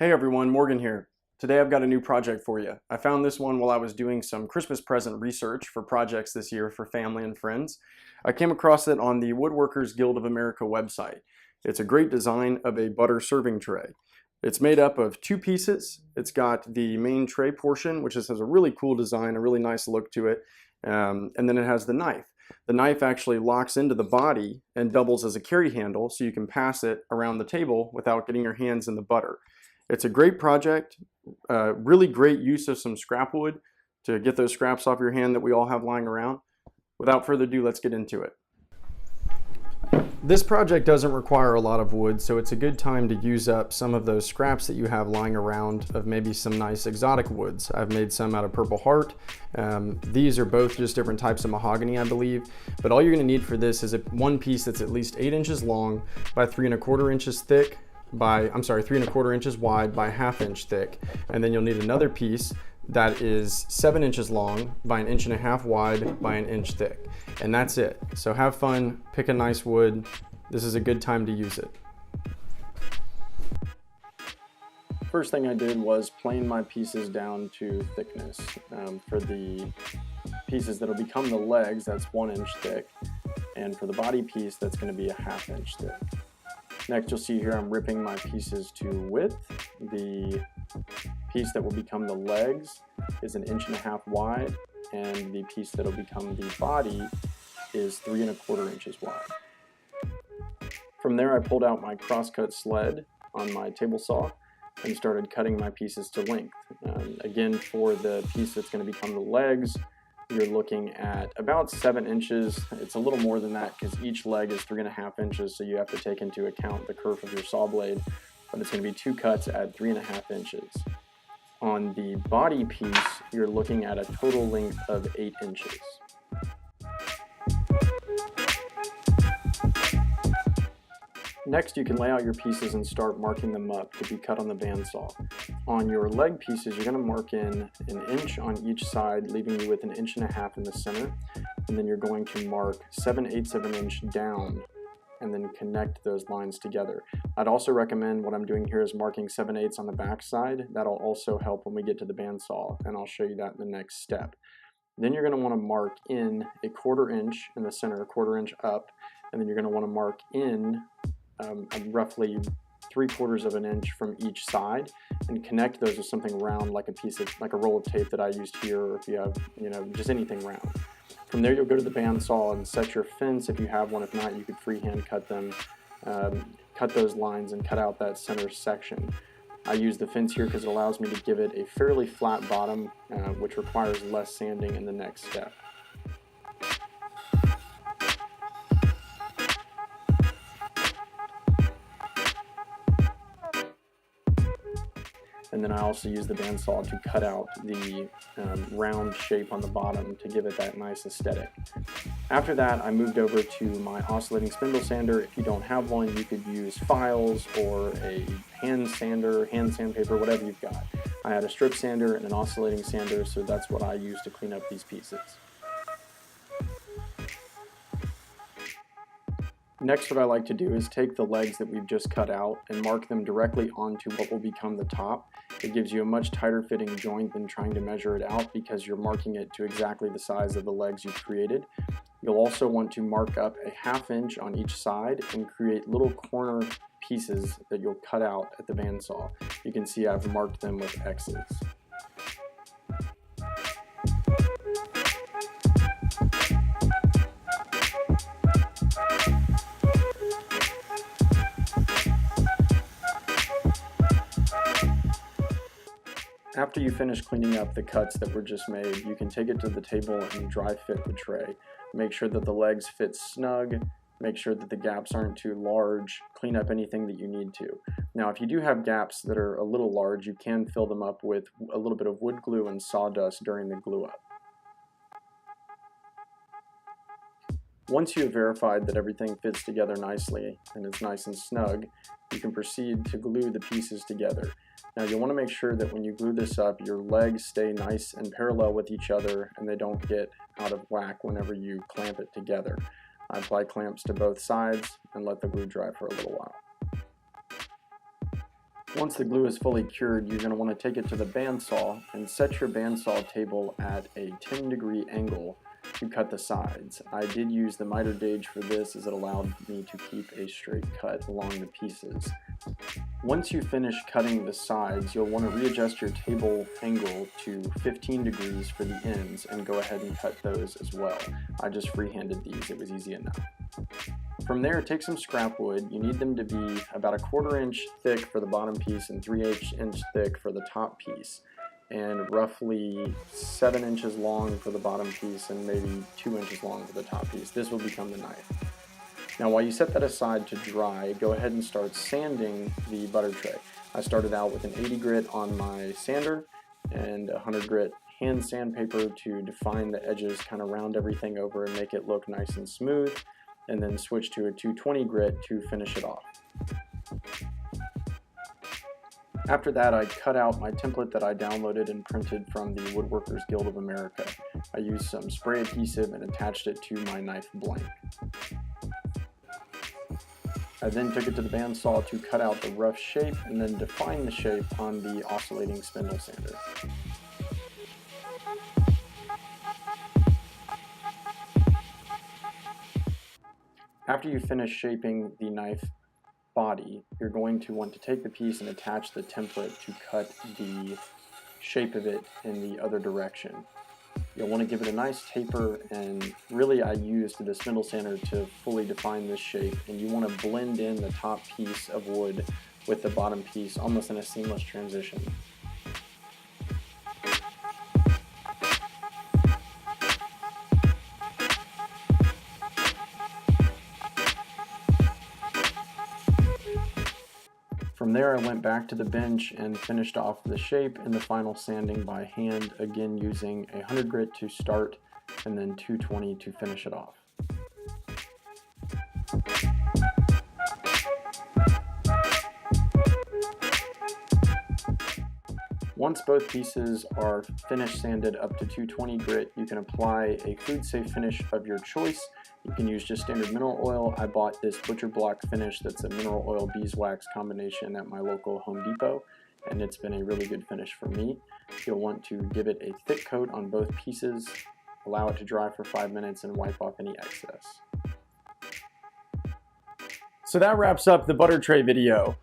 Hey everyone, Morgan here. Today I've got a new project for you. I found this one while I was doing some Christmas present research for projects this year for family and friends. I came across it on the Woodworkers Guild of America website. It's a great design of a butter serving tray. It's made up of two pieces. It's got the main tray portion, which has a really cool design, a really nice look to it, and then it has the knife. The knife actually locks into the body and doubles as a carry handle so you can pass it around the table without getting your hands in the butter. It's a great project, really great use of some scrap wood to get those scraps off your hand that we all have lying around. Without further ado, let's get into it. This project doesn't require a lot of wood, so it's a good time to use up some of those scraps that you have lying around of maybe some nice exotic woods. I've made some out of Purple Heart. These are both just different types of mahogany, I believe. But all you're going to need for this is one piece that's at least 8 inches long by 3 1/4 inches thick. 3 1/4 inches wide by 1/2 inch thick, and then you'll need another piece that is 7 inches long by 1 1/2 inches wide by 1 inch thick, and that's it. So have fun, pick a nice wood. This is a good time to use it. First thing I did was plane my pieces down to thickness. For the pieces that'll become the legs, that's 1 inch thick, and for the body piece, that's going to be a 1/2 inch thick. Next, you'll see here I'm ripping my pieces to width. The piece that will become the legs is 1 1/2 inches wide, and the piece that will become the body is 3 1/4 inches wide. From there, I pulled out my crosscut sled on my table saw and started cutting my pieces to length. Again, for the piece that's going to become the legs, you're looking at about 7 inches. It's a little more than that because each leg is 3 1/2 inches, so you have to take into account the curve of your saw blade, but it's going to be 2 cuts at 3 1/2 inches. On the body piece, you're looking at a total length of 8 inches. Next, you can lay out your pieces and start marking them up to be cut on the bandsaw. On your leg pieces, you're going to mark in 1 inch on each side, leaving you with 1 1/2 inches in the center. And then you're going to mark 7/8 of an inch down and then connect those lines together. I'd also recommend what I'm doing here is marking 7/8 on the back side. That'll also help when we get to the bandsaw, and I'll show you that in the next step. Then you're going to want to mark in 1/4 inch in the center, 1/4 inch up, and then you're going to want to mark in roughly 3/4 of an inch from each side and connect those with something round like a roll of tape that I used here, or if you have just anything round. From there, you'll go to the bandsaw and set your fence if you have one. If not, you could freehand cut them, cut those lines and cut out that center section. I use the fence here because it allows me to give it a fairly flat bottom, which requires less sanding in the next step. And then I also use the bandsaw to cut out the round shape on the bottom to give it that nice aesthetic. After that, I moved over to my oscillating spindle sander. If you don't have one, you could use files or a hand sander, hand sandpaper, whatever you've got. I had a strip sander and an oscillating sander, so that's what I use to clean up these pieces. Next, what I like to do is take the legs that we've just cut out and mark them directly onto what will become the top. It gives you a much tighter fitting joint than trying to measure it out because you're marking it to exactly the size of the legs you've created. You'll also want to mark up a 1/2 inch on each side and create little corner pieces that you'll cut out at the bandsaw. You can see I've marked them with X's. After you finish cleaning up the cuts that were just made, you can take it to the table and dry fit the tray. Make sure that the legs fit snug, make sure that the gaps aren't too large, clean up anything that you need to. Now, if you do have gaps that are a little large, you can fill them up with a little bit of wood glue and sawdust during the glue up. Once you have verified that everything fits together nicely and it's nice and snug, you can proceed to glue the pieces together. Now you'll want to make sure that when you glue this up, your legs stay nice and parallel with each other and they don't get out of whack whenever you clamp it together. I apply clamps to both sides and let the glue dry for a little while. Once the glue is fully cured, you're going to want to take it to the bandsaw and set your bandsaw table at a 10-degree angle to cut the sides. I did use the miter gauge for this as it allowed me to keep a straight cut along the pieces. Once you finish cutting the sides, you'll want to readjust your table angle to 15 degrees for the ends and go ahead and cut those as well. I just freehanded these, it was easy enough. From there, take some scrap wood. You need them to be about 1/4 inch thick for the bottom piece and 3/8 inch thick for the top piece, and roughly 7 inches long for the bottom piece and maybe 2 inches long for the top piece. This will become the knife. Now while you set that aside to dry, go ahead and start sanding the butter tray. I started out with an 80 grit on my sander and 100 grit hand sandpaper to define the edges, kind of round everything over and make it look nice and smooth, and then switch to a 220 grit to finish it off. After that, I cut out my template that I downloaded and printed from the Woodworkers Guild of America. I used some spray adhesive and attached it to my knife blank. I then took it to the bandsaw to cut out the rough shape and then define the shape on the oscillating spindle sander. After you finish shaping the knife body, you're going to want to take the piece and attach the template to cut the shape of it in the other direction. You'll want to give it a nice taper, and really I used the spindle sander to fully define this shape, and you want to blend in the top piece of wood with the bottom piece almost in a seamless transition. From there, I went back to the bench and finished off the shape and the final sanding by hand, again using a 100 grit to start and then 220 to finish it off. Once both pieces are finished sanded up to 220 grit, you can apply a food safe finish of your choice. You can use just standard mineral oil. I bought this butcher block finish that's a mineral oil beeswax combination at my local Home Depot, and it's been a really good finish for me. You'll want to give it a thick coat on both pieces, allow it to dry for 5 minutes, and wipe off any excess. So that wraps up the butter tray video.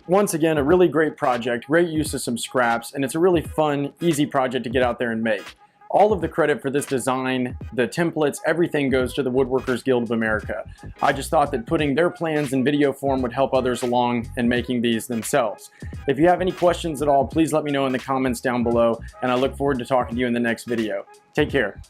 Once again, a really great project, great use of some scraps, and it's a really fun, easy project to get out there and make. All of the credit for this design, the templates, everything goes to the Woodworkers Guild of America. I just thought that putting their plans in video form would help others along in making these themselves. If you have any questions at all, please let me know in the comments down below, and I look forward to talking to you in the next video. Take care.